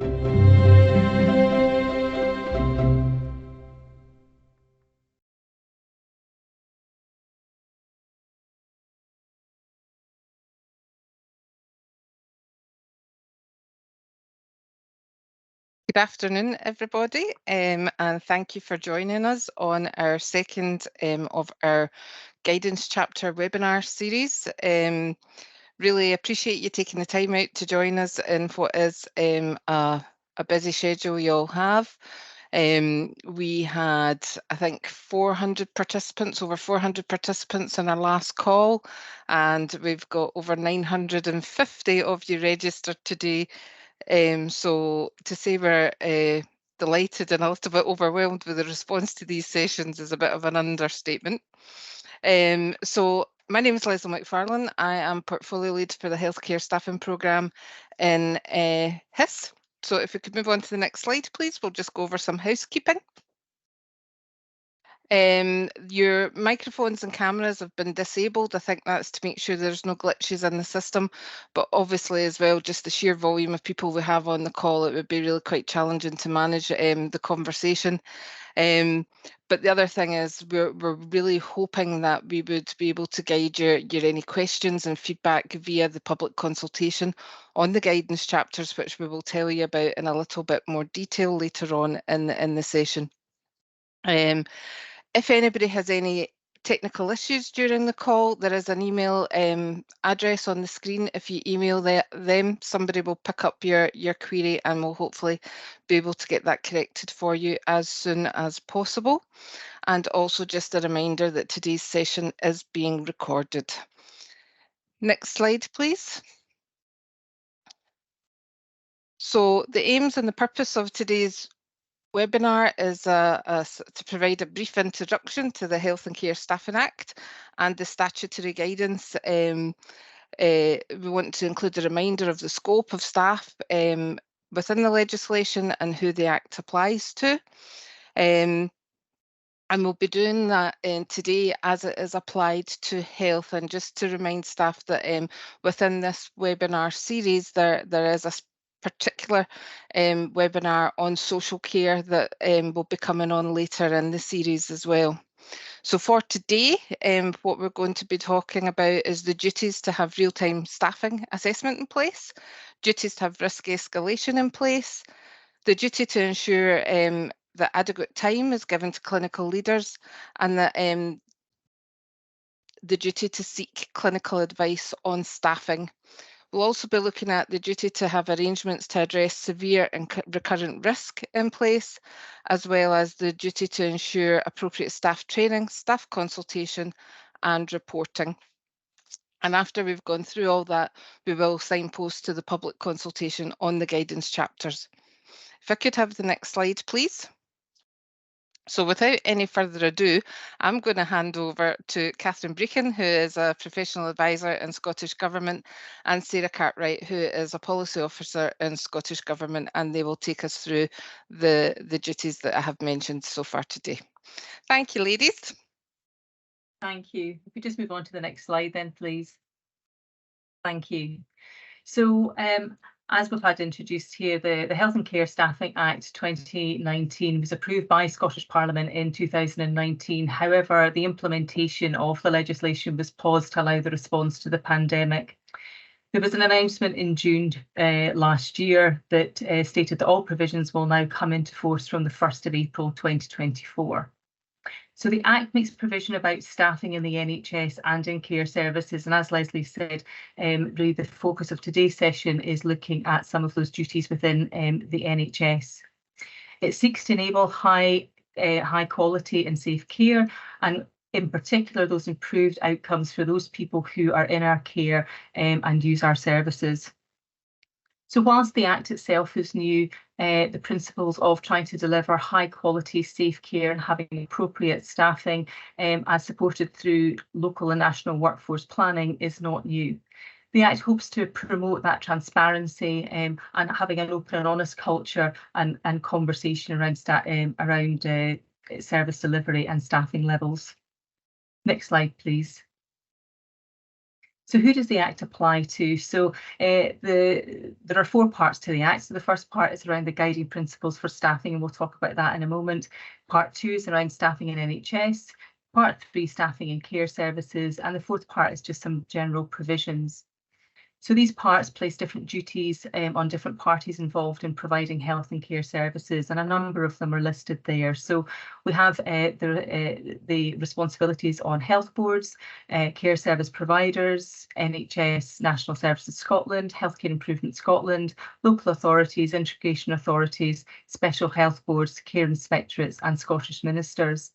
Good afternoon, everybody, and thank you for joining us on our second of our guidance chapter webinar series. Really appreciate you taking the time out to join us in what is a busy schedule you all have. We had, I think, 400 participants, over 400 participants in our last call, and we've got over 950 of you registered today. So to say we're delighted and a little bit overwhelmed with the response to these sessions is a bit of an understatement. So my name is Leslie McFarlane. I am Portfolio Lead for the Healthcare Staffing Programme in HIS. So if we could move on to the next slide, please, we'll just go over some housekeeping. Your microphones and cameras have been disabled. I think that's to make sure there's no glitches in the system, but obviously as well, just the sheer volume of people we have on the call, it would be really quite challenging to manage the conversation. But the other thing is we're really hoping that we would be able to guide your any questions and feedback via the public consultation on the guidance chapters, which we will tell you about in a little bit more detail later on in the session. If anybody has any technical issues during the call, there is an email address on the screen. If you email them, somebody will pick up your query and will hopefully be able to get that corrected for you as soon as possible. And also just a reminder that today's session is being recorded. Next slide, please. So the aims and the purpose of today's webinar is to provide a brief introduction to the Health and Care Staffing Act and the statutory guidance. We want to include a reminder of the scope of staff within the legislation and who the Act applies to. And we'll be doing that today as it is applied to health. And just to remind staff that within this webinar series, there is a particular webinar on social care that will be coming on later in the series as well. So for today, what we're going to be talking about is the duties to have real-time staffing assessment in place, duties to have risk escalation in place, the duty to ensure that adequate time is given to clinical leaders, and that the duty to seek clinical advice on staffing. We'll also be looking at the duty to have arrangements to address severe and recurrent risk in place, as well as the duty to ensure appropriate staff training, staff consultation and reporting. And after we've gone through all that, we will signpost to the public consultation on the guidance chapters. If I could have the next slide, please. So without any further ado, I'm going to hand over to Catherine Brechin, who is a professional advisor in Scottish Government, and Sarah Cartwright, who is a policy officer in Scottish Government, and they will take us through the duties that I have mentioned so far today. Thank you, ladies. Thank you. If we just move on to the next slide then, please. Thank you. So as we've had introduced here, the Health and Care Staffing Act 2019 was approved by Scottish Parliament in 2019. However, the implementation of the legislation was paused to allow the response to the pandemic. There was an announcement in June last year that stated that all provisions will now come into force from the 1st of April 2024. So the Act makes provision about staffing in the NHS and in care services. And as Leslie said, really the focus of today's session is looking at some of those duties within the NHS. It seeks to enable high quality and safe care, and in particular, those improved outcomes for those people who are in our care and use our services. So whilst the Act itself is new, the principles of trying to deliver high quality, safe care and having appropriate staffing as supported through local and national workforce planning is not new. The Act hopes to promote that transparency and having an open and honest culture and conversation around service delivery and staffing levels. Next slide, please. So who does the Act apply to? So there are 4 parts to the Act. So the first part is around the guiding principles for staffing, and we'll talk about that in a moment. Part 2 is around staffing in NHS. Part 3, staffing in care services. And the 4th part is just some general provisions. So these parts place different duties on different parties involved in providing health and care services, and a number of them are listed there. So we have the responsibilities on health boards, care service providers, NHS, National Services Scotland, Healthcare Improvement Scotland, local authorities, integration authorities, special health boards, care inspectorates, and Scottish ministers.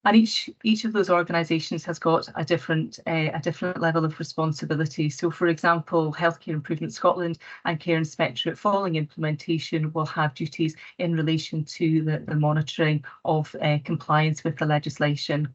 And each of those organisations has got a different level of responsibility. So, for example, Healthcare Improvement Scotland and Care Inspectorate, following implementation, will have duties in relation to the monitoring of compliance with the legislation.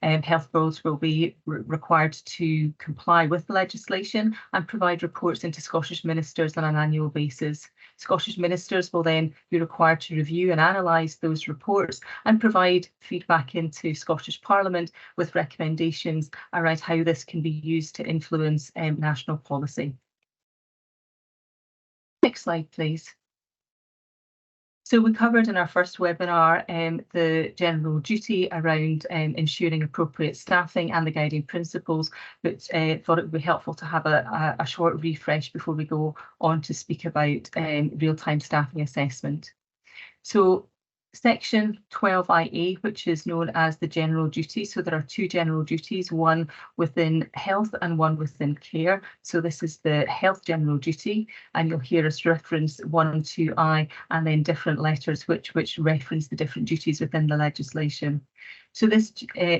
Health boards will be required to comply with the legislation and provide reports into Scottish ministers on an annual basis. Scottish ministers will then be required to review and analyse those reports and provide feedback into Scottish Parliament with recommendations around how this can be used to influence national policy. Next slide, please. So we covered in our first webinar the general duty around ensuring appropriate staffing and the guiding principles, but thought it would be helpful to have a short refresh before we go on to speak about real-time staffing assessment. So Section 12IA, which is known as the general duty. So there are 2 general duties, one within health and one within care. So this is the health general duty, and you'll hear us reference 1 and 2I, and then different letters which reference the different duties within the legislation. So this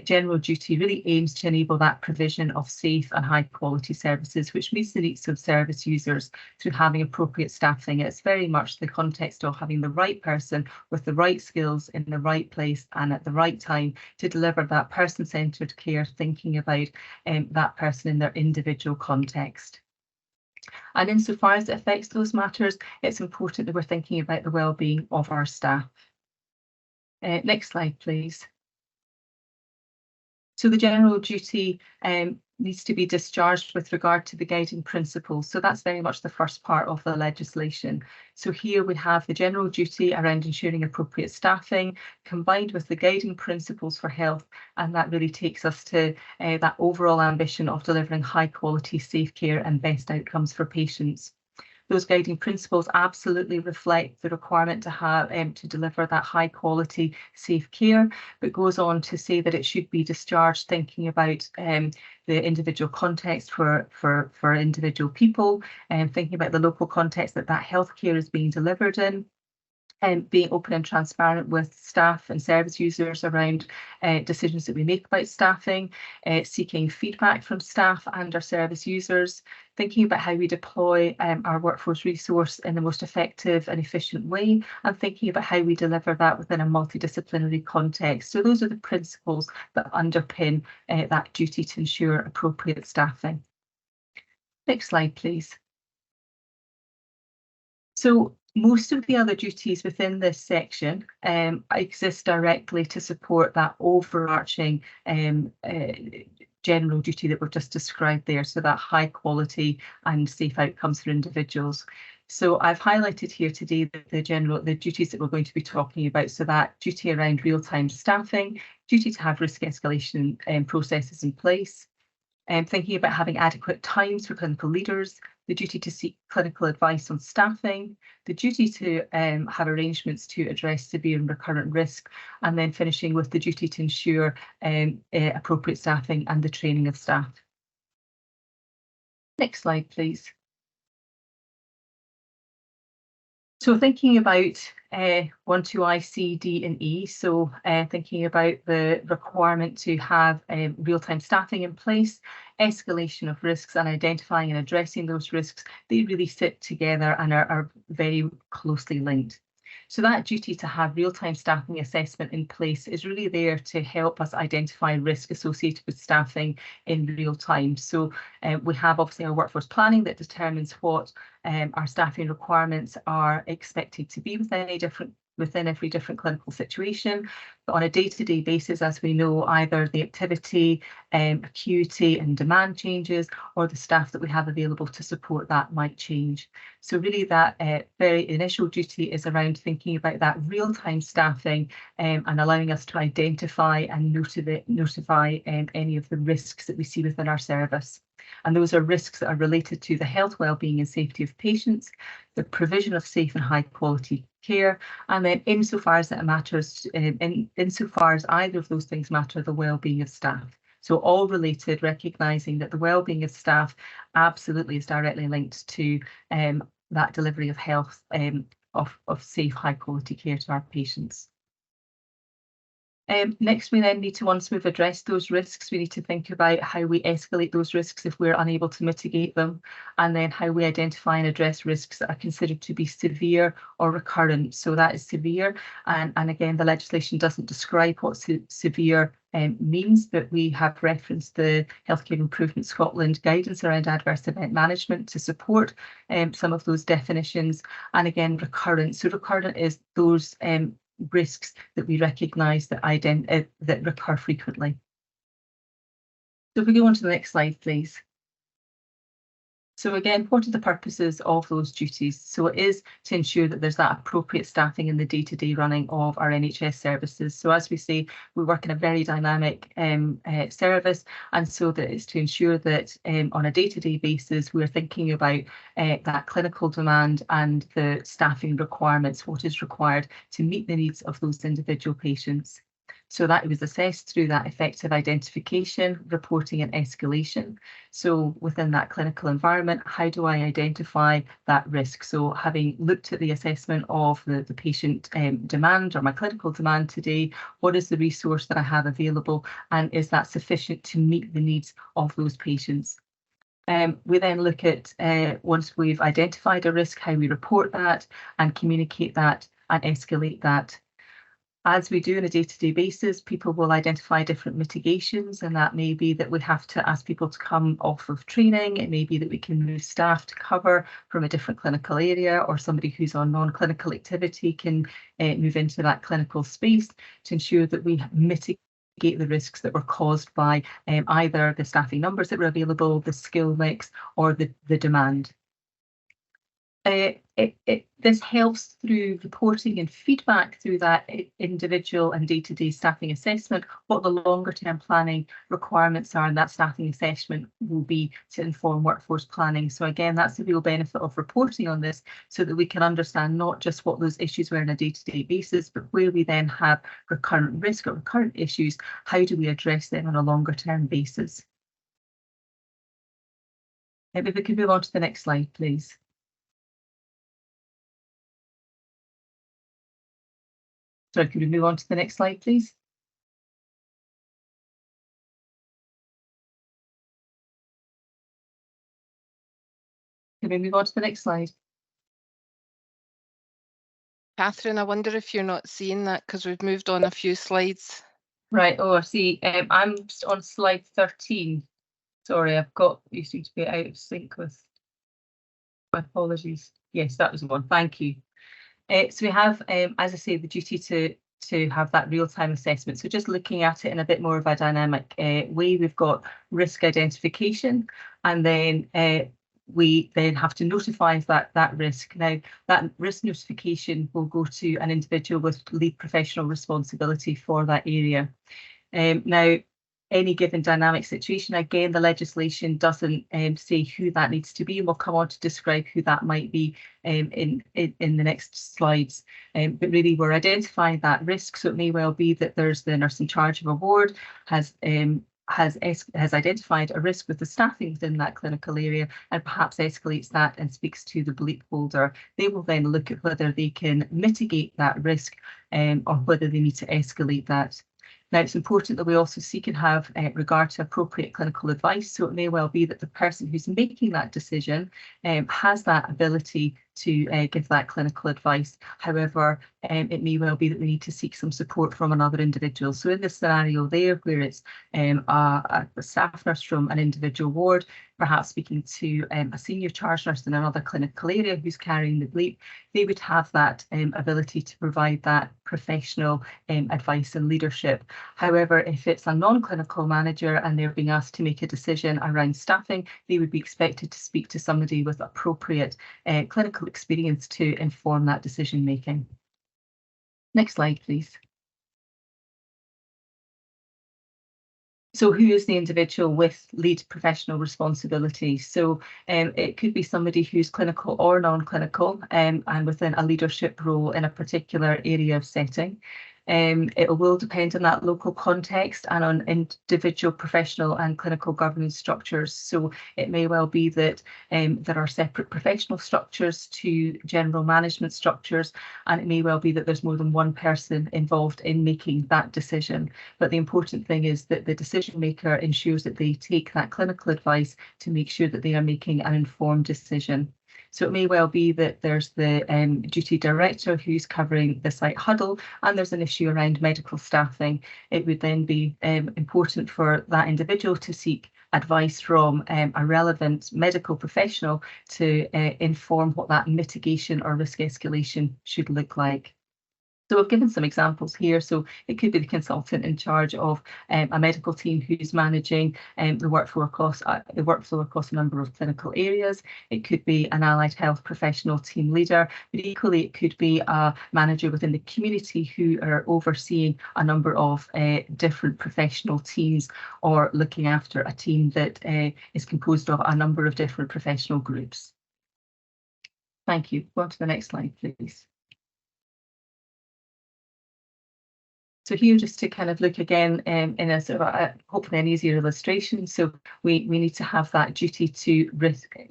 general duty really aims to enable that provision of safe and high quality services, which meets the needs of service users through having appropriate staffing. It's very much the context of having the right person with the right skills in the right place and at the right time to deliver that person-centred care, thinking about that person in their individual context. And insofar as it affects those matters, it's important that we're thinking about the well-being of our staff. Next slide, please. So the general duty needs to be discharged with regard to the guiding principles. So that's very much the first part of the legislation. So here we have the general duty around ensuring appropriate staffing combined with the guiding principles for health. And that really takes us to that overall ambition of delivering high quality, safe care and best outcomes for patients. Those guiding principles absolutely reflect the requirement to have to deliver that high quality, safe care, but goes on to say that it should be discharged thinking about the individual context for individual people, and thinking about the local context that healthcare is being delivered in. Being open and transparent with staff and service users around decisions that we make about staffing, seeking feedback from staff and our service users, thinking about how we deploy our workforce resource in the most effective and efficient way, and thinking about how we deliver that within a multidisciplinary context. So those are the principles that underpin that duty to ensure appropriate staffing. Next slide, please. So most of the other duties within this section exist directly to support that overarching general duty that we've just described there, so that high quality and safe outcomes for individuals. So I've highlighted here today the duties that we're going to be talking about. So that duty around real-time staffing, duty to have risk escalation processes in place, thinking about having adequate times for clinical leaders, the duty to seek clinical advice on staffing, the duty to have arrangements to address severe and recurrent risk, and then finishing with the duty to ensure appropriate staffing and the training of staff. Next slide, please. So thinking about 1, 2I, C, D and E, so thinking about the requirement to have real-time staffing in place, escalation of risks and identifying and addressing those risks, they really sit together and are very closely linked. So that duty to have real-time staffing assessment in place is really there to help us identify risk associated with staffing in real time. So we have obviously our workforce planning that determines what our staffing requirements are expected to be within any different within every different clinical situation. But on a day-to-day basis, as we know, either the activity, acuity and demand changes, or the staff that we have available to support that might change. So really that very initial duty is around thinking about that real-time staffing and allowing us to identify and notify any of the risks that we see within our service. And those are risks that are related to the health, well-being and safety of patients, the provision of safe and high quality care, and then insofar as it matters, insofar as either of those things matter, the well-being of staff. So all related, recognising that the well-being of staff absolutely is directly linked to that delivery of health, of safe, high quality care to our patients. Next, we then need to, once we've addressed those risks, we need to think about how we escalate those risks if we're unable to mitigate them, and then how we identify and address risks that are considered to be severe or recurrent. So that is severe, and again, the legislation doesn't describe what severe means, but we have referenced the Healthcare Improvement Scotland guidance around adverse event management to support some of those definitions. And again, recurrent. So recurrent is those risks that we recognise that recur frequently. So if we go on to the next slide, please. So again, what are the purposes of those duties? So it is to ensure that there's that appropriate staffing in the day-to-day running of our NHS services. So as we say, we work in a very dynamic service, and so that it's to ensure that on a day-to-day basis, we're thinking about that clinical demand and the staffing requirements, what is required to meet the needs of those individual patients. So that it was assessed through that effective identification, reporting and escalation. So within that clinical environment, how do I identify that risk? So having looked at the assessment of the patient demand or my clinical demand today, what is the resource that I have available, and is that sufficient to meet the needs of those patients? We then look at, once we've identified a risk, how we report that and communicate that and escalate that. As we do on a day-to-day basis, people will identify different mitigations, and that may be that we have to ask people to come off of training. It may be that we can move staff to cover from a different clinical area, or somebody who's on non-clinical activity can move into that clinical space to ensure that we mitigate the risks that were caused by either the staffing numbers that were available, the skill mix, or the demand. This helps through reporting and feedback through that individual and day-to-day staffing assessment, what the longer term planning requirements are, and that staffing assessment will be to inform workforce planning. So again, that's the real benefit of reporting on this, so that we can understand not just what those issues were on a day-to-day basis, but where we then have recurrent risk or recurrent issues, how do we address them on a longer term basis? Maybe we can move on to the next slide, please. Sorry, could we move on to the next slide, please? Can we move on to the next slide? Catherine, I wonder if you're not seeing that because we've moved on a few slides. Right, oh, I see. I'm on slide 13. Sorry, you seem to be out of sync with, my apologies. Yes, that was the one, thank you. So we have, as I say, the duty to have that real-time assessment. So just looking at it in a bit more of a dynamic way, we've got risk identification, and then we then have to notify that risk. Now, that risk notification will go to an individual with lead professional responsibility for that area. Now, any given dynamic situation, again, the legislation doesn't say who that needs to be, and we'll come on to describe who that might be in the next slides. But really, we're identifying that risk, so it may well be that there's the nurse in charge of a ward has identified a risk with the staffing within that clinical area, and perhaps escalates that and speaks to the bleep holder. They will then look at whether they can mitigate that risk or whether they need to escalate that. Now, it's important that we also seek and have regard to appropriate clinical advice. So it may well be that the person who's making that decision has that ability to give that clinical advice. However, it may well be that we need to seek some support from another individual. So in this scenario there, where it's a staff nurse from an individual ward, perhaps speaking to a senior charge nurse in another clinical area who's carrying the bleep, they would have that ability to provide that professional advice and leadership. However, if it's a non-clinical manager and they're being asked to make a decision around staffing, they would be expected to speak to somebody with appropriate clinical experience to inform that decision making. Next slide, please. So who is the individual with lead professional responsibility? So it could be somebody who's clinical or non-clinical and within a leadership role in a particular area of setting. It will depend on that local context and on individual professional and clinical governance structures. So it may well be that there are separate professional structures to general management structures, and it may well be that there's more than one person involved in making that decision. But the important thing is that the decision maker ensures that they take that clinical advice to make sure that they are making an informed decision. So it may well be that there's the duty director who's covering the site huddle and there's an issue around medical staffing. It would then be important for that individual to seek advice from a relevant medical professional to inform what that mitigation or risk escalation should look like. So I've given some examples here. So it could be the consultant in charge of a medical team who's managing the workflow across a number of clinical areas. It could be an allied health professional team leader, but equally it could be a manager within the community who are overseeing a number of different professional teams or looking after a team that is composed of a number of different professional groups. Thank you. Go on to the next slide, please. So here, just to kind of look again in a sort of hopefully an easier illustration. So we need to have that duty to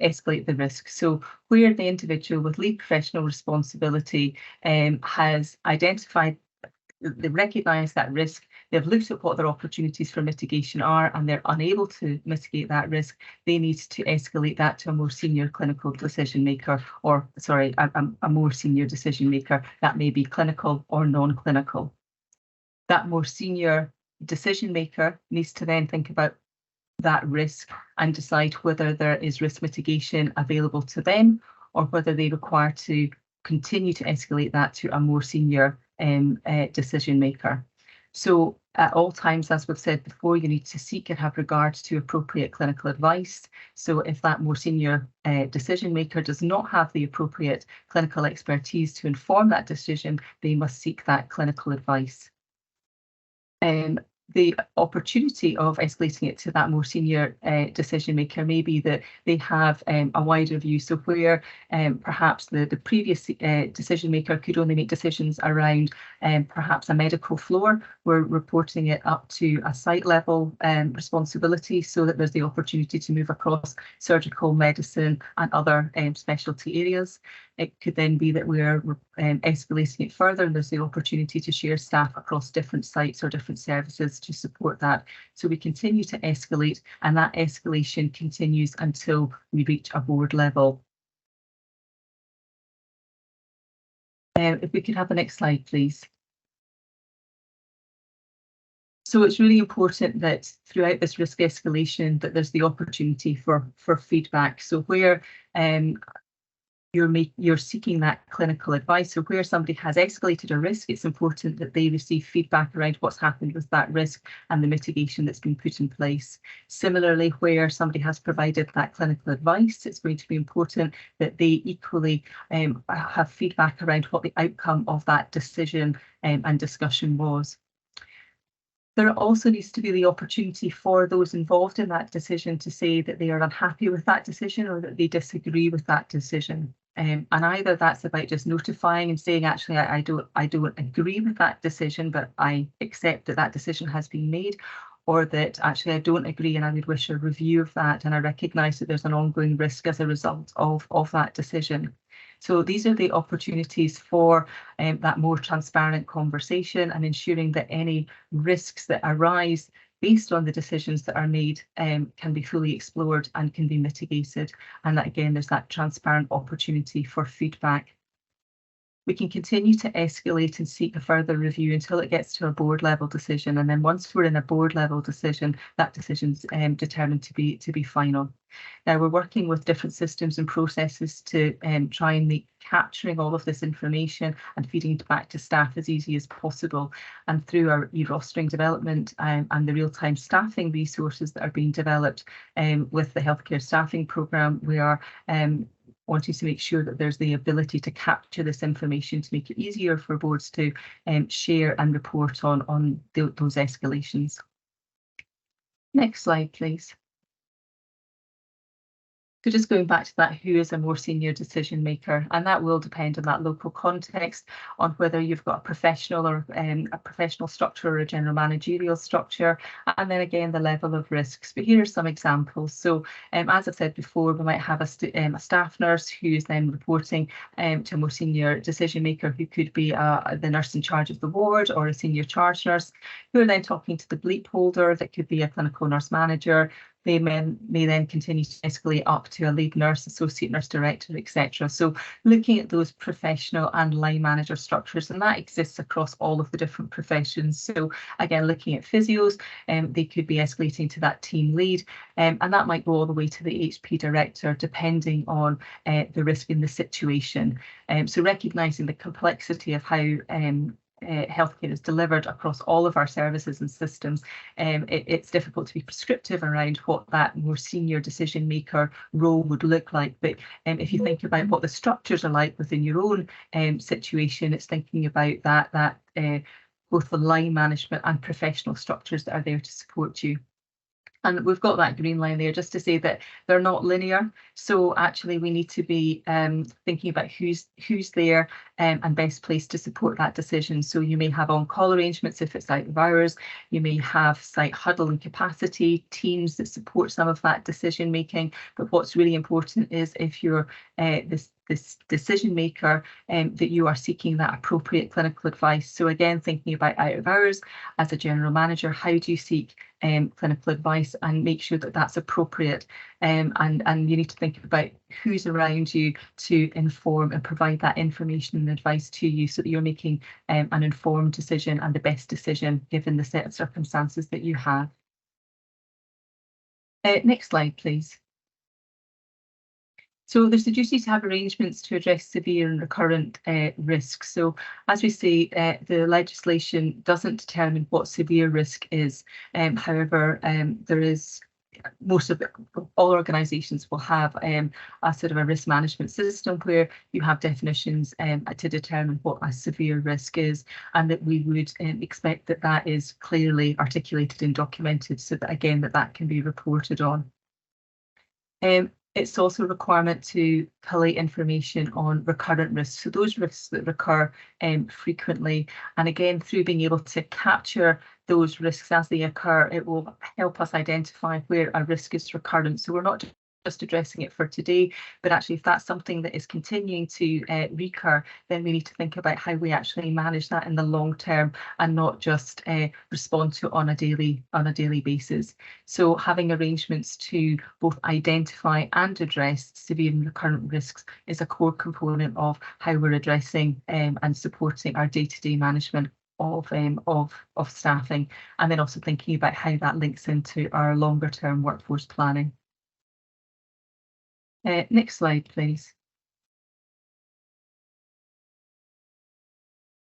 escalate the risk. So where the individual with lead professional responsibility has identified, they recognise that risk, they've looked at what their opportunities for mitigation are, and they're unable to mitigate that risk, they need to escalate that to a more senior clinical decision maker, or sorry, a more senior decision maker. That may be clinical or non-clinical. That more senior decision maker needs to then think about that risk and decide whether there is risk mitigation available to them or whether they require to continue to escalate that to a more senior decision maker. So at all times, as we've said before, you need to seek and have regard to appropriate clinical advice. So if that more senior decision maker does not have the appropriate clinical expertise to inform that decision, they must seek that clinical advice. The opportunity of escalating it to that more senior decision maker may be that they have a wider view. So where perhaps the previous decision maker could only make decisions around perhaps a medical floor, we're reporting it up to a site level responsibility so that there's the opportunity to move across surgical medicine and other specialty areas. It could then be that we're escalating it further and there's the opportunity to share staff across different sites or different services to support that. So we continue to escalate, and that escalation continues until we reach a board level. If we could have the next slide, please. So it's really important that throughout this risk escalation that there's the opportunity for feedback. So where you're seeking that clinical advice. So where somebody has escalated a risk, it's important that they receive feedback around what's happened with that risk and the mitigation that's been put in place. Similarly, where somebody has provided that clinical advice, it's going to be important that they equally have feedback around what the outcome of that decision and discussion was. There also needs to be the opportunity for those involved in that decision to say that they are unhappy with that decision or that they disagree with that decision. And either that's about just notifying and saying, actually, I don't agree with that decision, but I accept that that decision has been made, or that actually I don't agree and I would wish a review of that, and I recognise that there's an ongoing risk as a result of that decision. So these are the opportunities for that more transparent conversation and ensuring that any risks that arise based on the decisions that are made can be fully explored and can be mitigated. And that, again, there's that transparent opportunity for feedback. We can continue to escalate and seek a further review until it gets to a board level decision. And then once we're in a board level decision, that decision's determined to be final. Now, we're working with different systems and processes to try and make capturing all of this information and feeding it back to staff as easy as possible. And through our e-rostering development and the real-time staffing resources that are being developed with the healthcare staffing programme, we are wanting to make sure that there's the ability to capture this information to make it easier for boards to share and report on those escalations. Next slide, please. So just going back to that, who is a more senior decision maker, and that will depend on that local context, on whether you've got a professional or a professional structure or a general managerial structure, and then again the level of risks. But here are some examples. So as I've said before, we might have a staff nurse who is then reporting to a more senior decision maker, who could be the nurse in charge of the ward or a senior charge nurse, who are then talking to the bleep holder. That could be a clinical nurse manager. They may then continue to escalate up to a lead nurse, associate nurse director, etc. So looking at those professional and line manager structures, and that exists across all of the different professions. So again, looking at physios, they could be escalating to that team lead, and that might go all the way to the HP director, depending on the risk in the situation. So recognising the complexity of how healthcare is delivered across all of our services and systems, it's difficult to be prescriptive around what that more senior decision maker role would look like. But if you think about what the structures are like within your own situation, it's thinking about that both the line management and professional structures that are there to support you. And we've got that green line there just to say that they're not linear. So actually we need to be thinking about who's there and best placed to support that decision. So you may have on-call arrangements if it's out of hours. You may have site huddle and capacity teams that support some of that decision making. But what's really important is if you're this decision maker, that you are seeking that appropriate clinical advice. So again, thinking about out of hours as a general manager, how do you seek clinical advice and make sure that that's appropriate, and you need to think about who's around you to inform and provide that information and advice to you so that you're making an informed decision and the best decision given the set of circumstances that you have. Next slide, please. So there's the duty to have arrangements to address severe and recurrent risks. So as we say, the legislation doesn't determine what severe risk is. However, there is all organisations will have a sort of a risk management system where you have definitions to determine what a severe risk is, and that we would expect that that is clearly articulated and documented so that again that can be reported on. It's also a requirement to collate information on recurrent risks, so those risks that recur frequently. And again, through being able to capture those risks as they occur, it will help us identify where a risk is recurrent. So we're not just addressing it for today, but actually if that's something that is continuing to recur, then we need to think about how we actually manage that in the long term and not just respond to it on a daily basis. So having arrangements to both identify and address severe and recurrent risks is a core component of how we're addressing and supporting our day-to-day management of staffing, and then also thinking about how that links into our longer term workforce planning. Next slide, please.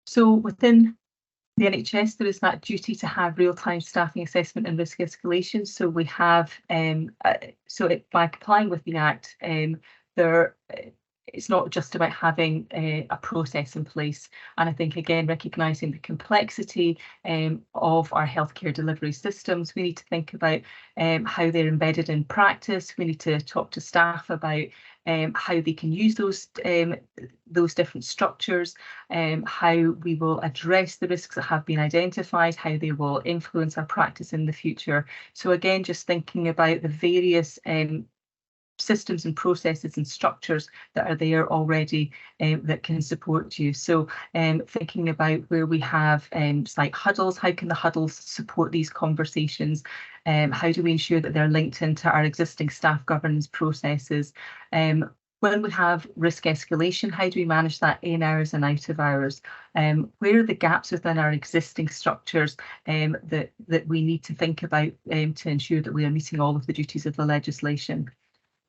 So within the NHS, there is that duty to have real-time staffing assessment and risk escalation. So we have, by complying with the Act, it's not just about having a process in place. And I think, again, recognising the complexity of our healthcare delivery systems, we need to think about how they're embedded in practice. We need to talk to staff about how they can use those different structures, how we will address the risks that have been identified, how they will influence our practice in the future. So again, just thinking about the various systems and processes and structures that are there already that can support you. So thinking about where we have like huddles, how can the huddles support these conversations? How do we ensure that they're linked into our existing staff governance processes? When we have risk escalation, how do we manage that in hours and out of hours? Where are the gaps within our existing structures that we need to think about to ensure that we are meeting all of the duties of the legislation?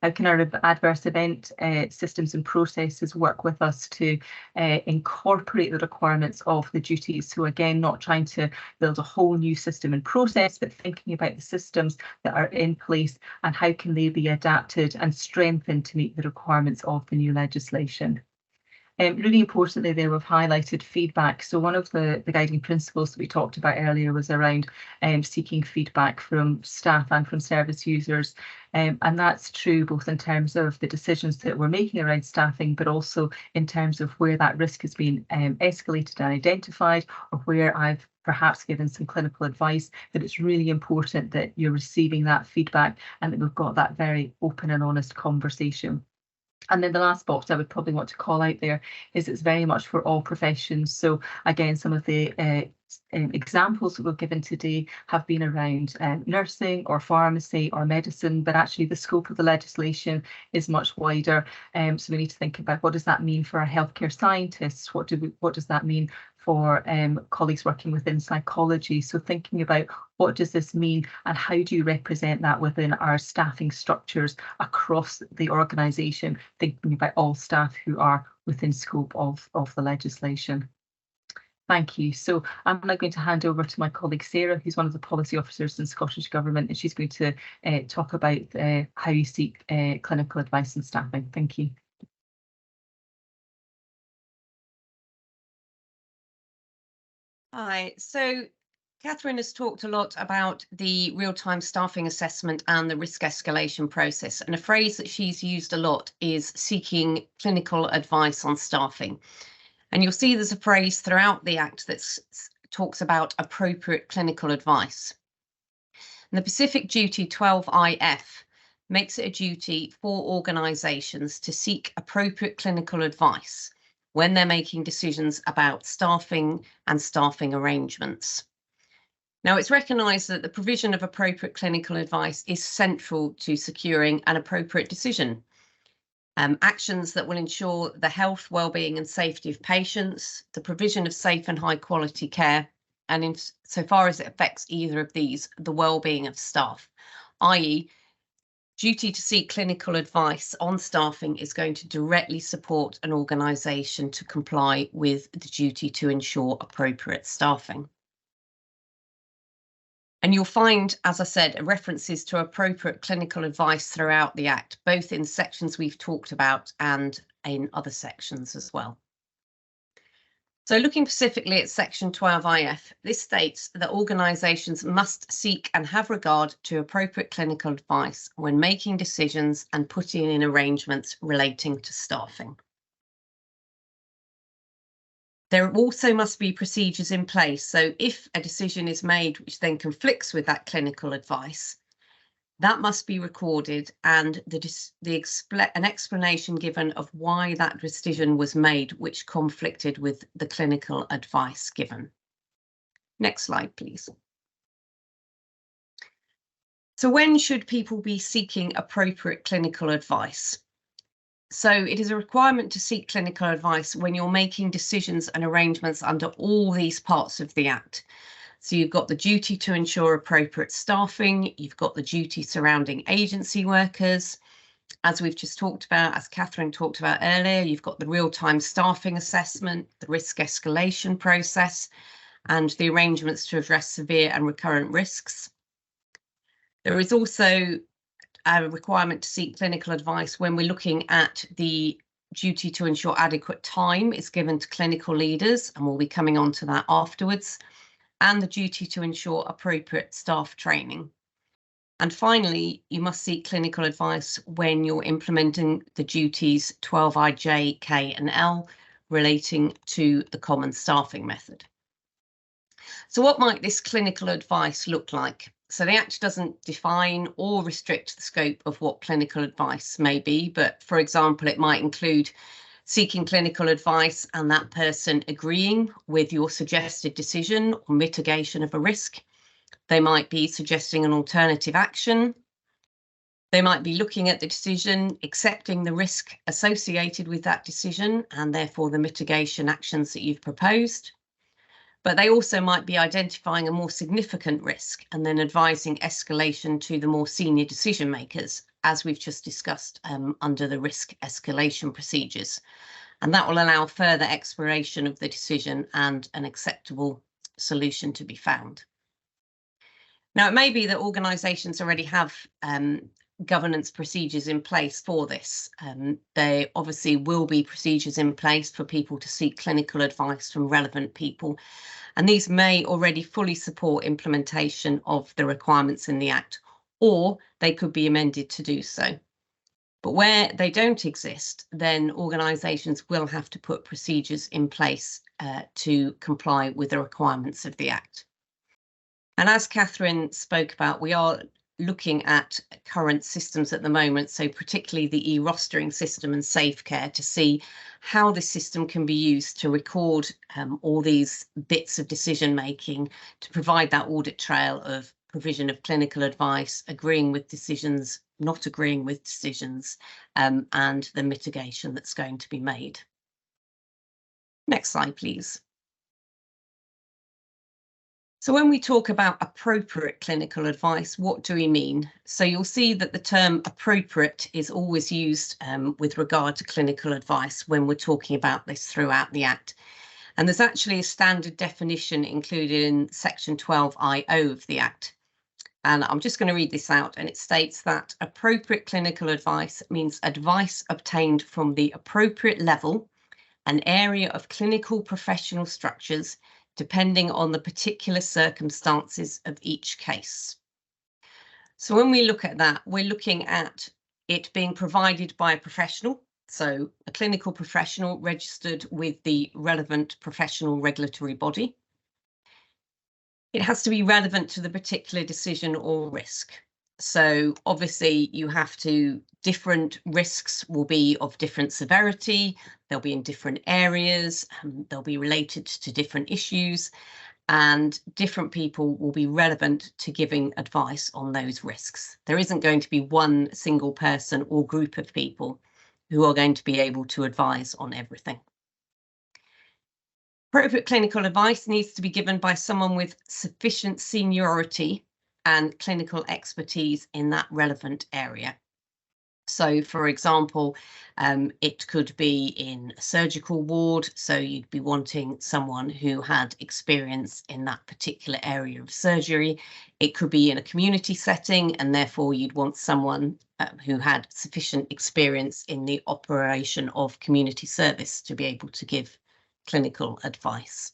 How can our adverse event systems and processes work with us to incorporate the requirements of the duties? So again, not trying to build a whole new system and process, but thinking about the systems that are in place and how can they be adapted and strengthened to meet the requirements of the new legislation. Really importantly, there we've highlighted feedback. So one of the guiding principles that we talked about earlier was around seeking feedback from staff and from service users. And that's true both in terms of the decisions that we're making around staffing, but also in terms of where that risk has been escalated and identified, or where I've perhaps given some clinical advice, that it's really important that you're receiving that feedback and that we've got that very open and honest conversation. And then the last box I would probably want to call out there is it's very much for all professions. So again, some of the examples that we've given today have been around nursing or pharmacy or medicine, but actually the scope of the legislation is much wider. So we need to think about what does that mean for our healthcare scientists? What does that mean for colleagues working within psychology? So thinking about what does this mean and how do you represent that within our staffing structures across the organisation, thinking about all staff who are within scope of the legislation. Thank you. So I'm now going to hand over to my colleague Sarah, who's one of the policy officers in Scottish Government, and she's going to talk about how you seek clinical advice and staffing. Thank you. Hi, so Catherine has talked a lot about the real-time staffing assessment and the risk escalation process, and a phrase that she's used a lot is seeking clinical advice on staffing. And you'll see there's a phrase throughout the Act that talks about appropriate clinical advice. And the Pacific Duty 12IF makes it a duty for organisations to seek appropriate clinical advice when they're making decisions about staffing and staffing arrangements. Now, it's recognised that the provision of appropriate clinical advice is central to securing an appropriate decision. Actions that will ensure the health, well-being and safety of patients, the provision of safe and high quality care, and insofar as it affects either of these, the well-being of staff, i.e. duty to seek clinical advice on staffing is going to directly support an organisation to comply with the duty to ensure appropriate staffing. And you'll find, as I said, references to appropriate clinical advice throughout the Act, both in sections we've talked about and in other sections as well. So looking specifically at Section 12IF, this states that organisations must seek and have regard to appropriate clinical advice when making decisions and putting in arrangements relating to staffing. There also must be procedures in place. So if a decision is made which then conflicts with that clinical advice, that must be recorded and an explanation given of why that decision was made which conflicted with the clinical advice given. Next slide, please. So when should people be seeking appropriate clinical advice? So it is a requirement to seek clinical advice when you're making decisions and arrangements under all these parts of the Act. So you've got the duty to ensure appropriate staffing, you've got the duty surrounding agency workers. As we've just talked about, as Catherine talked about earlier, you've got the real-time staffing assessment, the risk escalation process, and the arrangements to address severe and recurrent risks. There is also a requirement to seek clinical advice when we're looking at the duty to ensure adequate time is given to clinical leaders, and we'll be coming on to that afterwards, and the duty to ensure appropriate staff training. And finally, you must seek clinical advice when you're implementing the duties 12IJ, K and L relating to the common staffing method. So what might this clinical advice look like? So the Act doesn't define or restrict the scope of what clinical advice may be, but for example, it might include seeking clinical advice and that person agreeing with your suggested decision or mitigation of a risk. They might be suggesting an alternative action. They might be looking at the decision, accepting the risk associated with that decision and therefore the mitigation actions that you've proposed. But they also might be identifying a more significant risk and then advising escalation to the more senior decision makers, as we've just discussed under the risk escalation procedures. And that will allow further exploration of the decision and an acceptable solution to be found. Now, it may be that organisations already have governance procedures in place for this. There obviously will be procedures in place for people to seek clinical advice from relevant people, and these may already fully support implementation of the requirements in the Act, or they could be amended to do so. But where they don't exist, then organisations will have to put procedures in place to comply with the requirements of the Act. And as Catherine spoke about, we are looking at current systems at the moment, so particularly the e-rostering system and SafeCare, to see how the system can be used to record all these bits of decision making to provide that audit trail of provision of clinical advice, agreeing with decisions, not agreeing with decisions, and the mitigation that's going to be made. Next slide, please. So when we talk about appropriate clinical advice, what do we mean? So you'll see that the term appropriate is always used with regard to clinical advice when we're talking about this throughout the Act. And there's actually a standard definition included in section 12IO of the Act. And I'm just going to read this out, and it states that appropriate clinical advice means advice obtained from the appropriate level, an area of clinical professional structures, depending on the particular circumstances of each case. So when we look at that, we're looking at it being provided by a professional, so a clinical professional registered with the relevant professional regulatory body. It has to be relevant to the particular decision or risk. So obviously you have to, different risks will be of different severity, they'll be in different areas, they'll be related to different issues, and different people will be relevant to giving advice on those risks. There isn't going to be one single person or group of people who are going to be able to advise on everything. Appropriate clinical advice needs to be given by someone with sufficient seniority and clinical expertise in that relevant area. So, for example, it could be in a surgical ward, so you'd be wanting someone who had experience in that particular area of surgery. It could be in a community setting, and therefore you'd want someone who had sufficient experience in the operation of community service to be able to give clinical advice.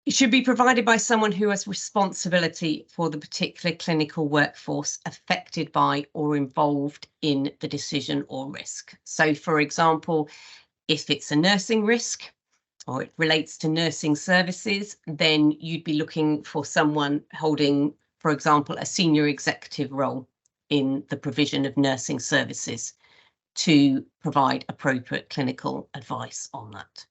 It should be provided by someone who has responsibility for the particular clinical workforce affected by or involved in the decision or risk. So, for example, if it's a nursing risk or it relates to nursing services, then you'd be looking for someone holding, for example, a senior executive role in the provision of nursing services to provide appropriate clinical advice on that.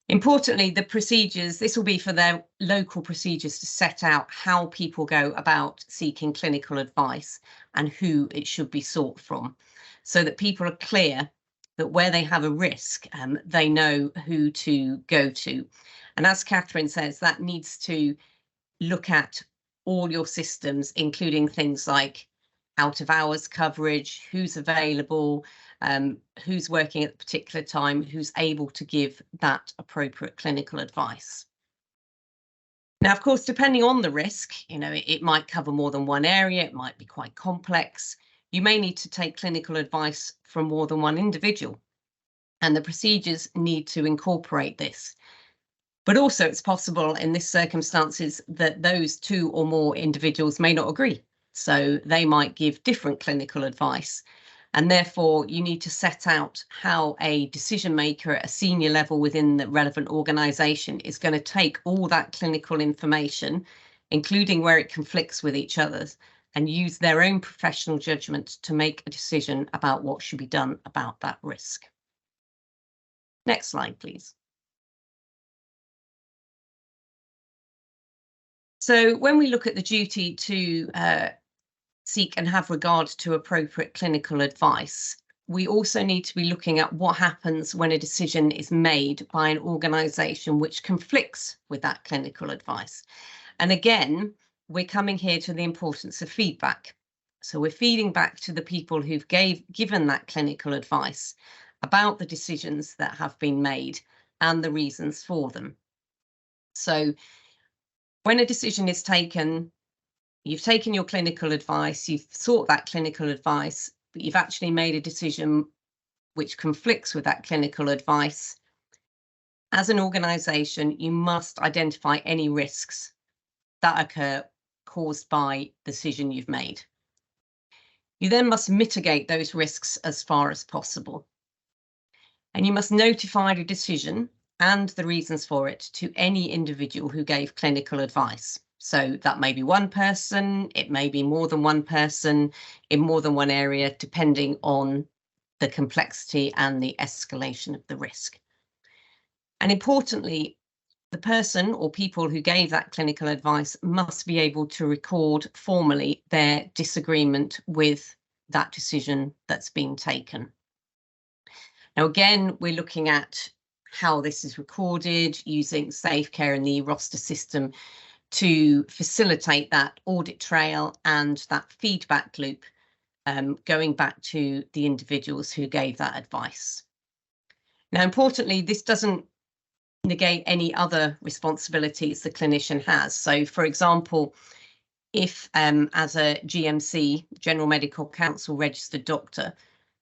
Importantly, the procedures, this will be for their local procedures to set out how people go about seeking clinical advice and who it should be sought from, so that people are clear that where they have a risk, they know who to go to. And as Catherine says, that needs to look at all your systems, including things like out of hours coverage, who's available, who's working at a particular time, who's able to give that appropriate clinical advice. Now, of course, depending on the risk, it might cover more than one area, it might be quite complex. You may need to take clinical advice from more than one individual, and the procedures need to incorporate this. But also it's possible in this circumstances that those two or more individuals may not agree. So they might give different clinical advice, And therefore, you need to set out how a decision maker at a senior level within the relevant organisation is going to take all that clinical information, including where it conflicts with each other, and use their own professional judgment to make a decision about what should be done about that risk. Next slide, please. So when we look at the duty to seek and have regard to appropriate clinical advice, we also need to be looking at what happens when a decision is made by an organisation which conflicts with that clinical advice. And again, we're coming here to the importance of feedback. So we're feeding back to the people who've given that clinical advice about the decisions that have been made and the reasons for them. So when a decision is taken, you've taken your clinical advice, you've sought that clinical advice, but you've actually made a decision which conflicts with that clinical advice. As an organisation, you must identify any risks that occur caused by the decision you've made. You then must mitigate those risks as far as possible. And you must notify the decision and the reasons for it to any individual who gave clinical advice. So that may be one person, it may be more than one person in more than one area, depending on the complexity and the escalation of the risk. And importantly, the person or people who gave that clinical advice must be able to record formally their disagreement with that decision that's been taken. Now, again, we're looking at how this is recorded using SafeCare and the roster system to facilitate that audit trail and that feedback loop going back to the individuals who gave that advice. Now, importantly, this doesn't negate any other responsibilities the clinician has. So, for example, if as a GMC, General Medical Council registered doctor,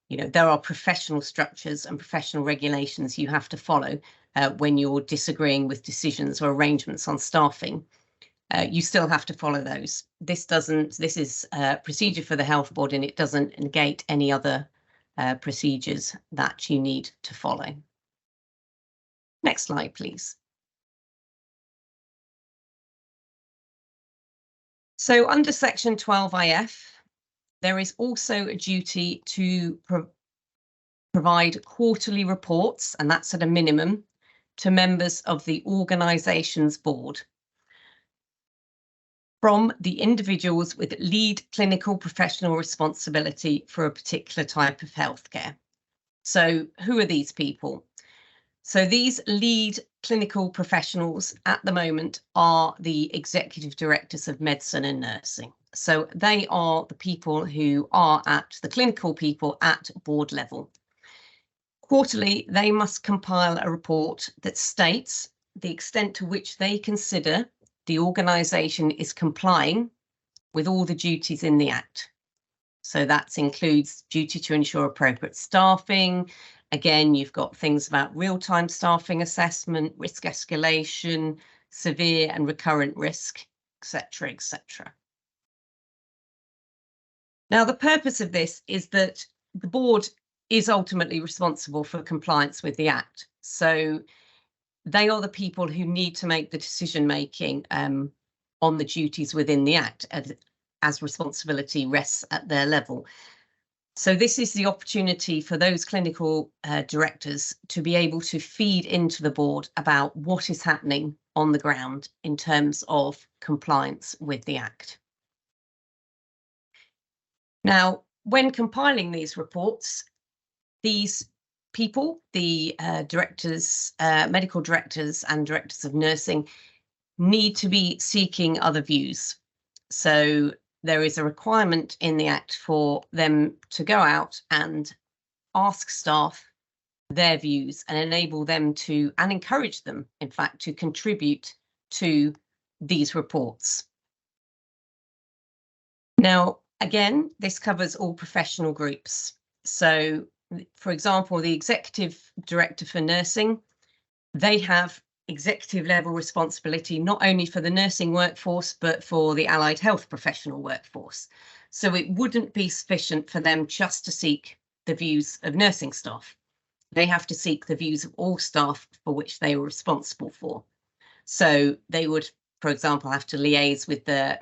there are professional structures and professional regulations you have to follow when you're disagreeing with decisions or arrangements on staffing. You still have to follow those. This is a procedure for the health board, and it doesn't negate any other procedures that you need to follow. Next slide, please. So under section 12IF, there is also a duty to provide quarterly reports, and that's at a minimum, to members of the organisation's board from the individuals with lead clinical professional responsibility for a particular type of healthcare. So who are these people? So these lead clinical professionals at the moment are the executive directors of medicine and nursing. So they are the people who are the clinical people at board level. Quarterly, they must compile a report that states the extent to which they consider the organisation is complying with all the duties in the Act. So that includes duty to ensure appropriate staffing. Again, you've got things about real-time staffing assessment, risk escalation, severe and recurrent risk, etc., etc. Now, the purpose of this is that the board is ultimately responsible for compliance with the Act. So they are the people who need to make the decision-making on the duties within the Act as responsibility rests at their level. So this is the opportunity for those clinical directors to be able to feed into the board about what is happening on the ground in terms of compliance with the Act. Now, when compiling these reports, these people, the directors, medical directors and directors of nursing, need to be seeking other views. So there is a requirement in the Act for them to go out and ask staff their views and enable them to, and encourage them, in fact, to contribute to these reports. Now, again, this covers all professional groups. So, for example, the executive director for nursing, they have executive level responsibility not only for the nursing workforce, but for the allied health professional workforce. So it wouldn't be sufficient for them just to seek the views of nursing staff. They have to seek the views of all staff for which they were responsible for. So they would, for example, have to liaise with the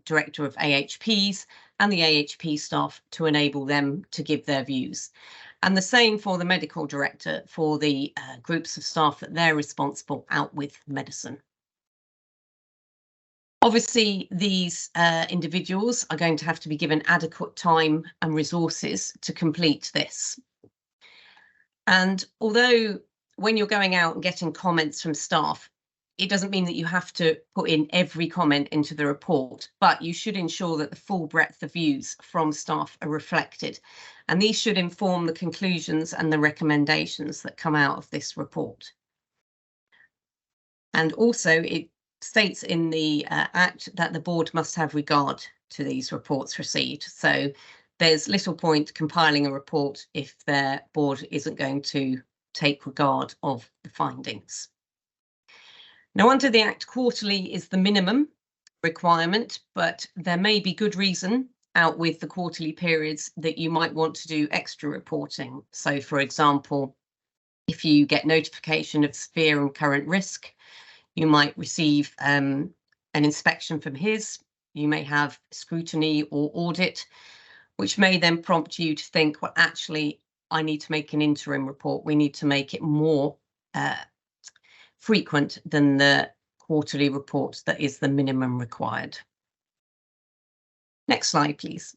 director of AHPs and the AHP staff to enable them to give their views. And the same for the medical director for the groups of staff that they're responsible out with medicine. Obviously, these individuals are going to have to be given adequate time and resources to complete this. And although when you're going out and getting comments from staff, it doesn't mean that you have to put in every comment into the report, but you should ensure that the full breadth of views from staff are reflected. And these should inform the conclusions and the recommendations that come out of this report. And also it states in the Act that the board must have regard to these reports received. So there's little point compiling a report if their board isn't going to take regard of the findings. Now, under the Act, quarterly is the minimum requirement, but there may be good reason out with the quarterly periods that you might want to do extra reporting. So, for example, if you get notification of severe and current risk, you might receive an inspection from HIS, you may have scrutiny or audit, which may then prompt you to think, well, actually, I need to make an interim report. We need to make it more frequent than the quarterly report that is the minimum required. Next slide, please.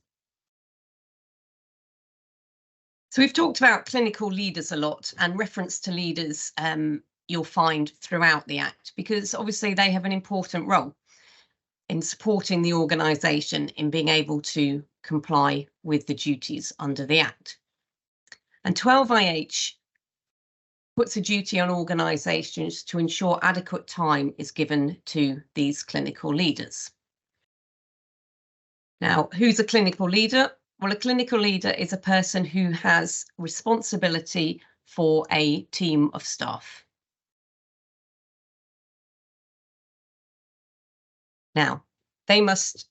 So we've talked about clinical leaders a lot, and reference to leaders you'll find throughout the Act, because obviously they have an important role in supporting the organisation in being able to comply with the duties under the Act. And 12IH puts a duty on organisations to ensure adequate time is given to these clinical leaders. Now, who's a clinical leader? Well, a clinical leader is a person who has responsibility for a team of staff. Now, they must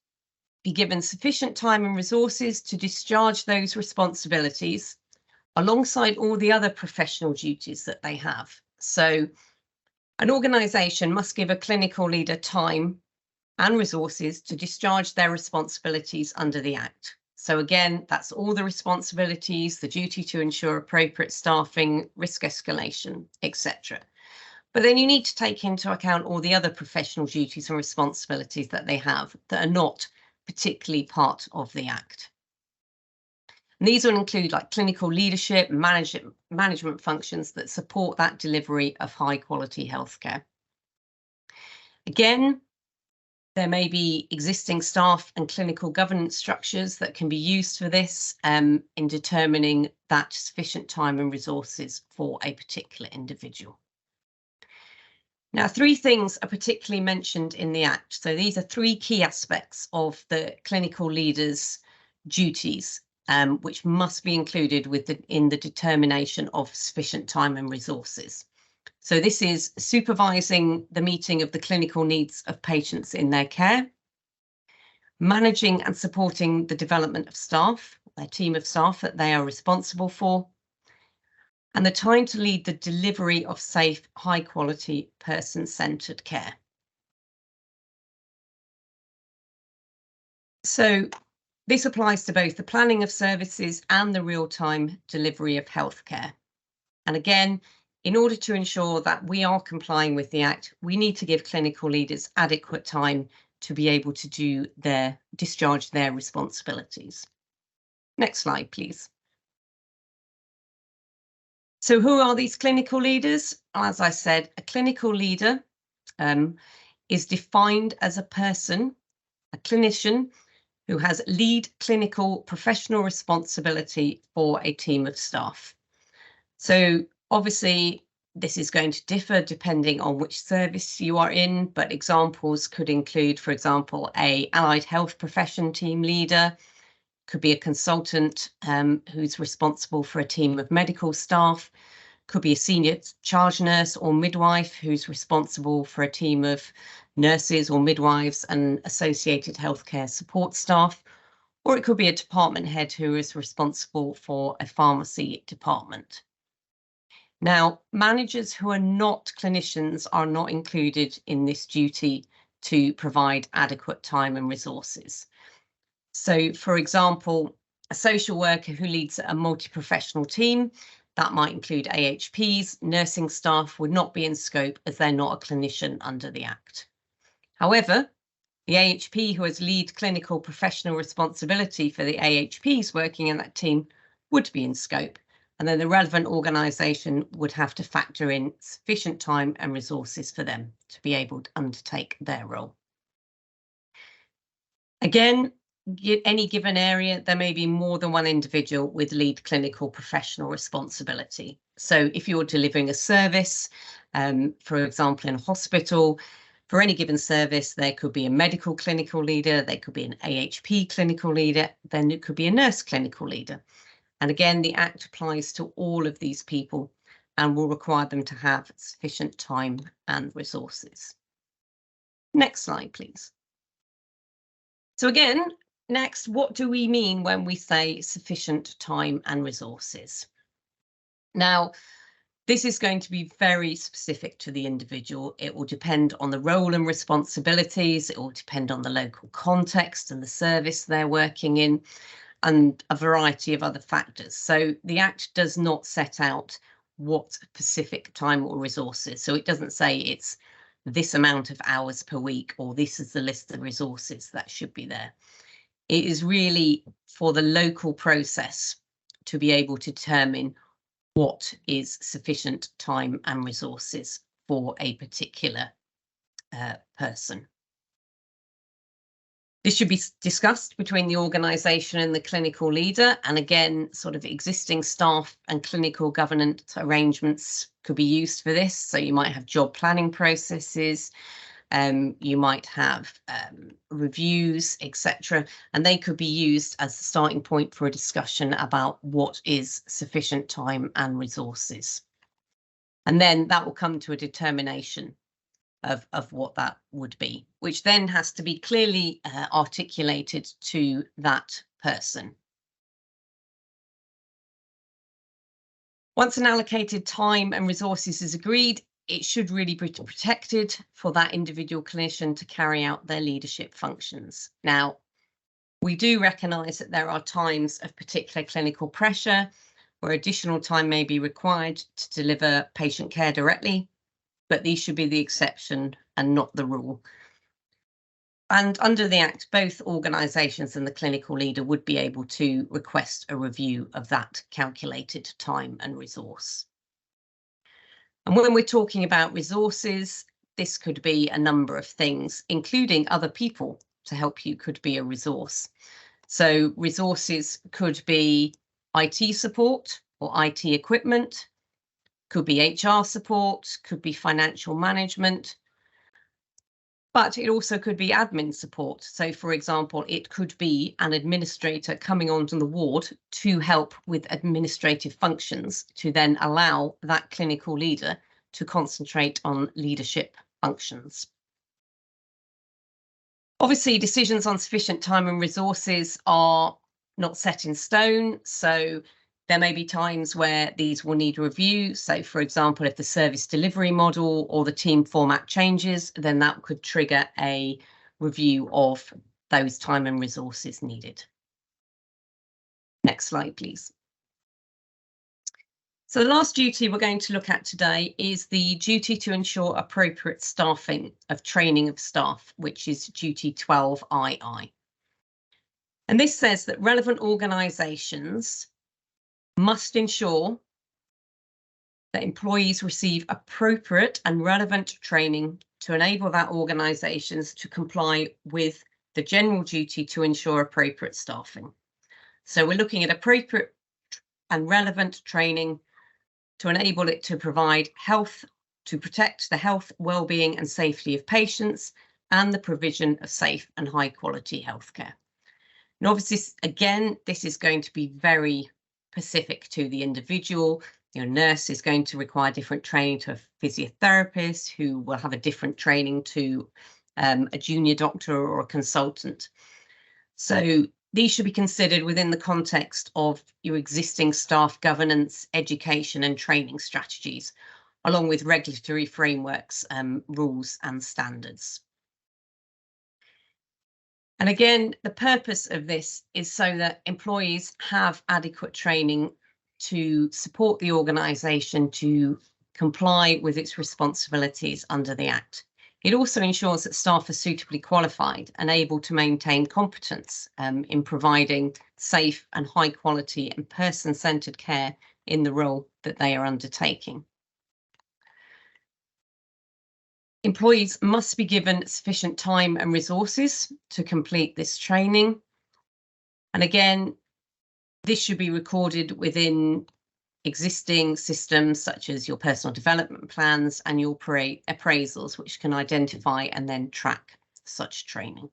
be given sufficient time and resources to discharge those responsibilities alongside all the other professional duties that they have. So an organisation must give a clinical leader time and resources to discharge their responsibilities under the Act. So again, that's all the responsibilities, the duty to ensure appropriate staffing, risk escalation, etc. But then you need to take into account all the other professional duties and responsibilities that they have that are not particularly part of the Act. And these will include like clinical leadership, management functions that support that delivery of high quality healthcare. Again, there may be existing staff and clinical governance structures that can be used for this in determining that sufficient time and resources for a particular individual. Now, three things are particularly mentioned in the Act. So these are three key aspects of the clinical leader's duties, which must be included in the determination of sufficient time and resources. So this is supervising the meeting of the clinical needs of patients in their care, managing and supporting the development of staff, their team of staff that they are responsible for, and the time to lead the delivery of safe, high-quality, person-centred care. So this applies to both the planning of services and the real-time delivery of healthcare. And again, in order to ensure that we are complying with the Act, we need to give clinical leaders adequate time to be able to discharge their responsibilities. Next slide, please. So who are these clinical leaders? As I said, a clinical leader is defined as a person, a clinician, who has lead clinical professional responsibility for a team of staff. So obviously, this is going to differ depending on which service you are in, but examples could include, for example, an allied health profession team leader, could be a consultant who's responsible for a team of medical staff, could be a senior charge nurse or midwife who's responsible for a team of nurses or midwives and associated healthcare support staff, or it could be a department head who is responsible for a pharmacy department. Now, managers who are not clinicians are not included in this duty to provide adequate time and resources. So, for example, a social worker who leads a multi-professional team, that might include AHPs, nursing staff, would not be in scope as they're not a clinician under the Act. However, the AHP who has lead clinical professional responsibility for the AHPs working in that team would be in scope, and then the relevant organisation would have to factor in sufficient time and resources for them to be able to undertake their role. Again, any given area, there may be more than one individual with lead clinical professional responsibility. So if you're delivering a service, for example, in a hospital, for any given service, there could be a medical clinical leader, there could be an AHP clinical leader, then it could be a nurse clinical leader. And again, the Act applies to all of these people and will require them to have sufficient time and resources. Next slide, please. So again, next, what do we mean when we say sufficient time and resources? Now, this is going to be very specific to the individual. It will depend on the role and responsibilities. It will depend on the local context and the service they're working in, and a variety of other factors. So the Act does not set out what specific time or resources. So it doesn't say it's this amount of hours per week, or this is the list of resources that should be there. It is really for the local process to be able to determine what is sufficient time and resources for a particular person. This should be discussed between the organisation and the clinical leader, and again, sort of existing staff and clinical governance arrangements could be used for this. So you might have job planning processes, you might have reviews, etc., and they could be used as the starting point for a discussion about what is sufficient time and resources. And then that will come to a determination of what that would be, which then has to be clearly articulated to that person. Once an allocated time and resources is agreed, it should really be protected for that individual clinician to carry out their leadership functions. Now, we do recognise that there are times of particular clinical pressure where additional time may be required to deliver patient care directly, but these should be the exception and not the rule. And under the Act, both organisations and the clinical leader would be able to request a review of that calculated time and resource. And when we're talking about resources, this could be a number of things, including other people to help you could be a resource. So resources could be IT support or IT equipment, could be HR support, could be financial management, but it also could be admin support. So, for example, it could be an administrator coming onto the ward to help with administrative functions to then allow that clinical leader to concentrate on leadership functions. Obviously, decisions on sufficient time and resources are not set in stone, so there may be times where these will need review. So, for example, if the service delivery model or the team format changes, then that could trigger a review of those time and resources needed. Next slide, please. So the last duty we're going to look at today is the duty to ensure appropriate staffing of training of staff, which is duty 12II. And this says that relevant organisations must ensure that employees receive appropriate and relevant training to enable that organisations to comply with the general duty to ensure appropriate staffing. So we're looking at appropriate and relevant training to enable it to provide health, to protect the health, well-being and safety of patients and the provision of safe and high quality healthcare. And obviously, again, this is going to be very specific to the individual. Your nurse is going to require different training to a physiotherapist, who will have a different training to a junior doctor or a consultant. So these should be considered within the context of your existing staff governance, education and training strategies, along with regulatory frameworks, rules and standards. And again, the purpose of this is so that employees have adequate training to support the organisation to comply with its responsibilities under the Act. It also ensures that staff are suitably qualified and able to maintain competence in providing safe and high quality and person-centred care in the role that they are undertaking. Employees must be given sufficient time and resources to complete this training. And again, this should be recorded within existing systems such as your personal development plans and your appraisals, which can identify and then track such training.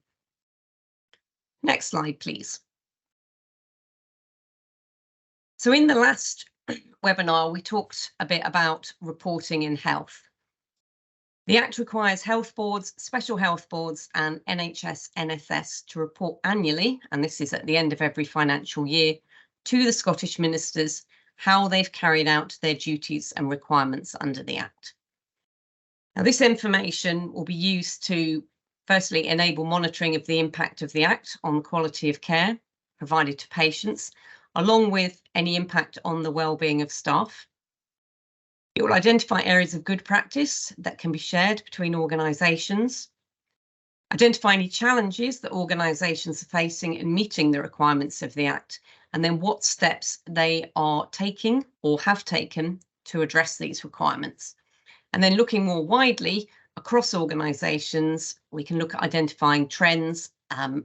Next slide, please. So in the last webinar, we talked a bit about reporting in health. The Act requires health boards, special health boards and NHS NFS to report annually, and this is at the end of every financial year, to the Scottish ministers how they've carried out their duties and requirements under the Act. Now, this information will be used to firstly enable monitoring of the impact of the Act on the quality of care provided to patients, along with any impact on the well-being of staff. It will identify areas of good practice that can be shared between organisations, identify any challenges that organisations are facing in meeting the requirements of the Act, and then what steps they are taking or have taken to address these requirements. And then looking more widely across organisations, we can look at identifying trends,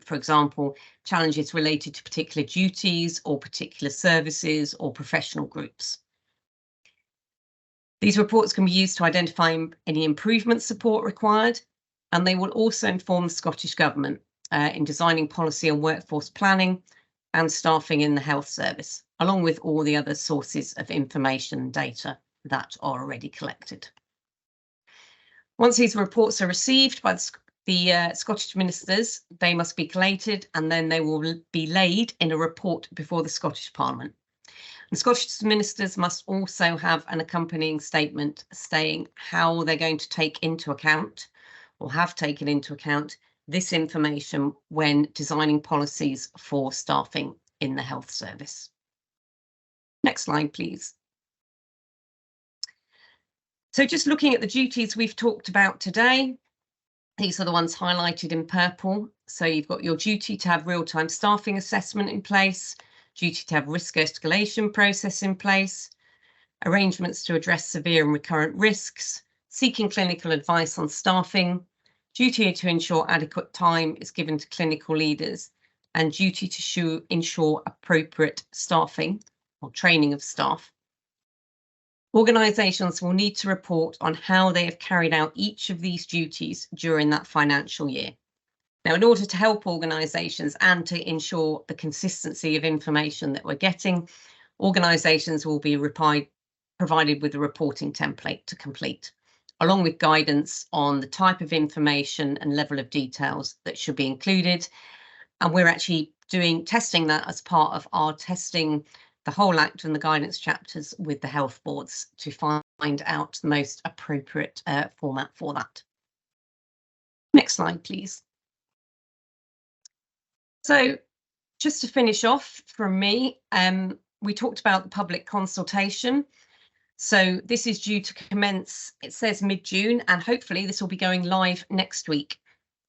for example, challenges related to particular duties or particular services or professional groups. These reports can be used to identify any improvement support required, and they will also inform the Scottish Government in designing policy and workforce planning and staffing in the health service, along with all the other sources of information and data that are already collected. Once these reports are received by the Scottish ministers, they must be collated and then they will be laid in a report before the Scottish Parliament. The Scottish ministers must also have an accompanying statement saying how they're going to take into account or have taken into account this information when designing policies for staffing in the health service. Next slide, please. So just looking at the duties we've talked about today, these are the ones highlighted in purple. So you've got your duty to have real-time staffing assessment in place, duty to have risk escalation process in place, arrangements to address severe and recurrent risks, seeking clinical advice on staffing, duty to ensure adequate time is given to clinical leaders, and duty to ensure appropriate staffing or training of staff. Organisations will need to report on how they have carried out each of these duties during that financial year. Now, in order to help organisations and to ensure the consistency of information that we're getting, organisations will be provided with a reporting template to complete, along with guidance on the type of information and level of details that should be included. And we're actually testing that as part of our testing the whole Act and the guidance chapters with the health boards to find out the most appropriate format for that. Next slide, please. So just to finish off from me, we talked about the public consultation. So this is due to commence, it says mid-June, and hopefully this will be going live next week.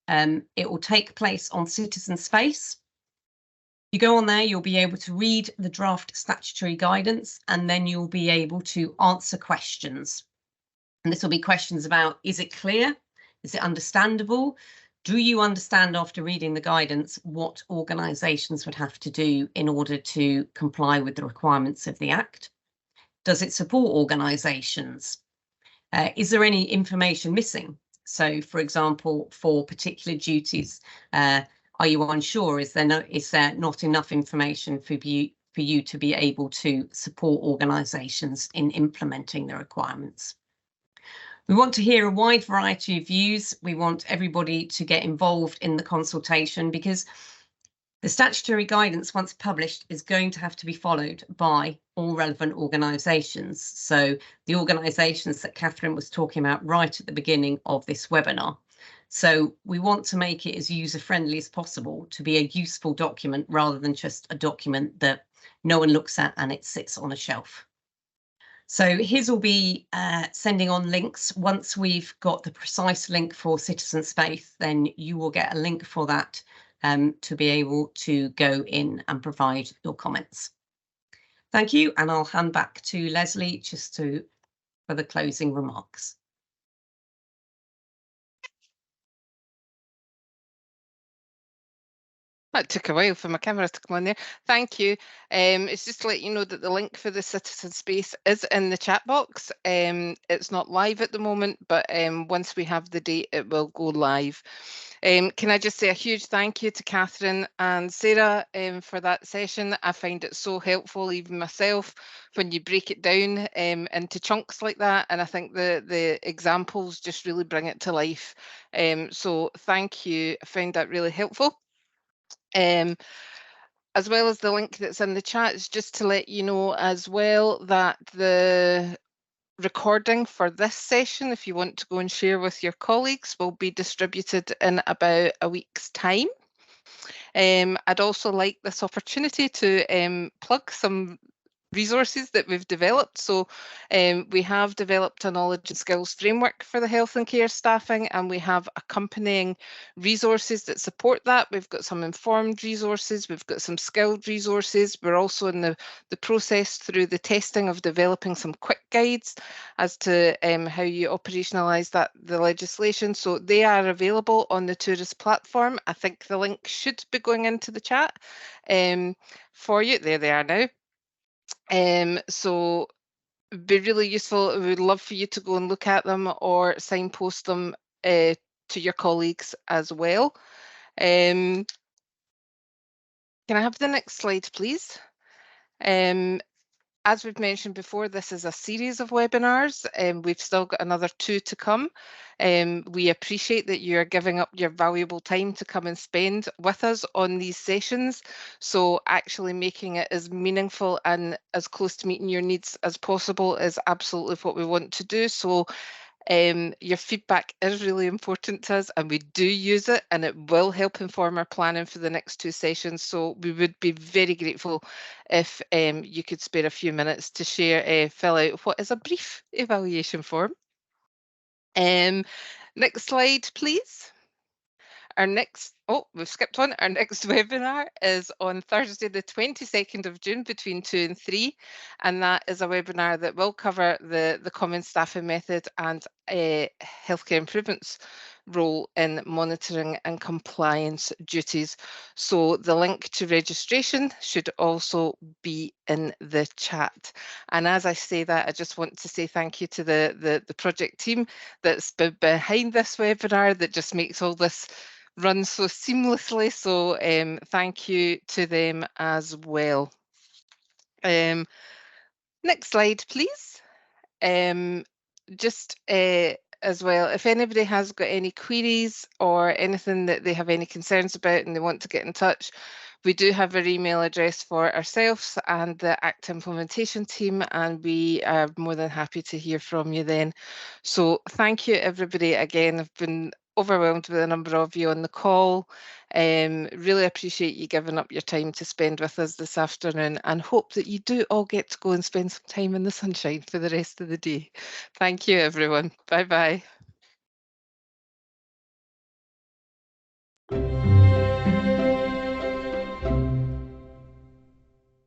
It will take place on Citizen Space. You go on there, you'll be able to read the draft statutory guidance, and then you'll be able to answer questions. And this will be questions about, is it clear? Is it understandable? Do you understand after reading the guidance what organisations would have to do in order to comply with the requirements of the Act? Does it support organisations? Is there any information missing? So, for example, for particular duties, are you unsure? Is there not enough information for you to be able to support organisations in implementing the requirements? We want to hear a wide variety of views. We want everybody to get involved in the consultation because The statutory guidance, once published, is going to have to be followed by all relevant organisations. So the organisations that Catherine was talking about right at the beginning of this webinar. So we want to make it as user-friendly as possible to be a useful document rather than just a document that no one looks at and it sits on a shelf. So his will be sending on links. Once we've got the precise link for Citizen Space, then you will get a link for that to be able to go in and provide your comments. Thank you, and I'll hand back to Leslie just for the closing remarks. That took a while for my camera to come on there. Thank you. It's just to let you know that the link for the Citizen Space is in the chat box. It's not live at the moment, but once we have the date, it will go live. Can I just say a huge thank you to Catherine and Sarah for that session. I find it so helpful, even myself, when you break it down into chunks like that. And I think the examples just really bring it to life. So thank you. I found that really helpful. As well as the link that's in the chat, is just to let you know as well that the recording for this session, if you want to go and share with your colleagues, will be distributed in about a week's time. I'd also like this opportunity to plug some resources that we've developed. So we have developed a knowledge and skills framework for the health and care staffing, and we have accompanying resources that support that. We've got some informed resources, we've got some skilled resources. We're also in the process through the testing of developing some quick guides as to how you operationalise the legislation. So they are available on the Tourist platform. I think the link should be going into the chat for you. There they are now. So it'd be really useful. We would love for you to go and look at them or signpost them to your colleagues as well. Can I have the next slide, please? As we've mentioned before, this is a series of webinars, and we've still got another 2 to come. We appreciate that you're giving up your valuable time to come and spend with us on these sessions. So actually making it as meaningful and as close to meeting your needs as possible is absolutely what we want to do. So your feedback is really important to us, and we do use it, and it will help inform our planning for the next 2 sessions. So we would be very grateful if you could spare a few minutes to share, fill out what is a brief evaluation form. Next slide, please. Our next, we've skipped one. Our next webinar is on Thursday, the 22nd of June between 2 and 3. And that is a webinar that will cover the common staffing method and healthcare improvements role in monitoring and compliance duties. So the link to registration should also be in the chat. And as I say that, I just want to say thank you to the project team that's been behind this webinar that just makes all this run so seamlessly. So thank you to them as well. Next slide, please. Just as well, if anybody has got any queries or anything that they have any concerns about and they want to get in touch, we do have our email address for ourselves and the ACT implementation team, and we are more than happy to hear from you then. So thank you, everybody. Again, I've been overwhelmed with a number of you on the call. Really appreciate you giving up your time to spend with us this afternoon, and hope that you do all get to go and spend some time in the sunshine for the rest of the day. Thank you, everyone. Bye-bye.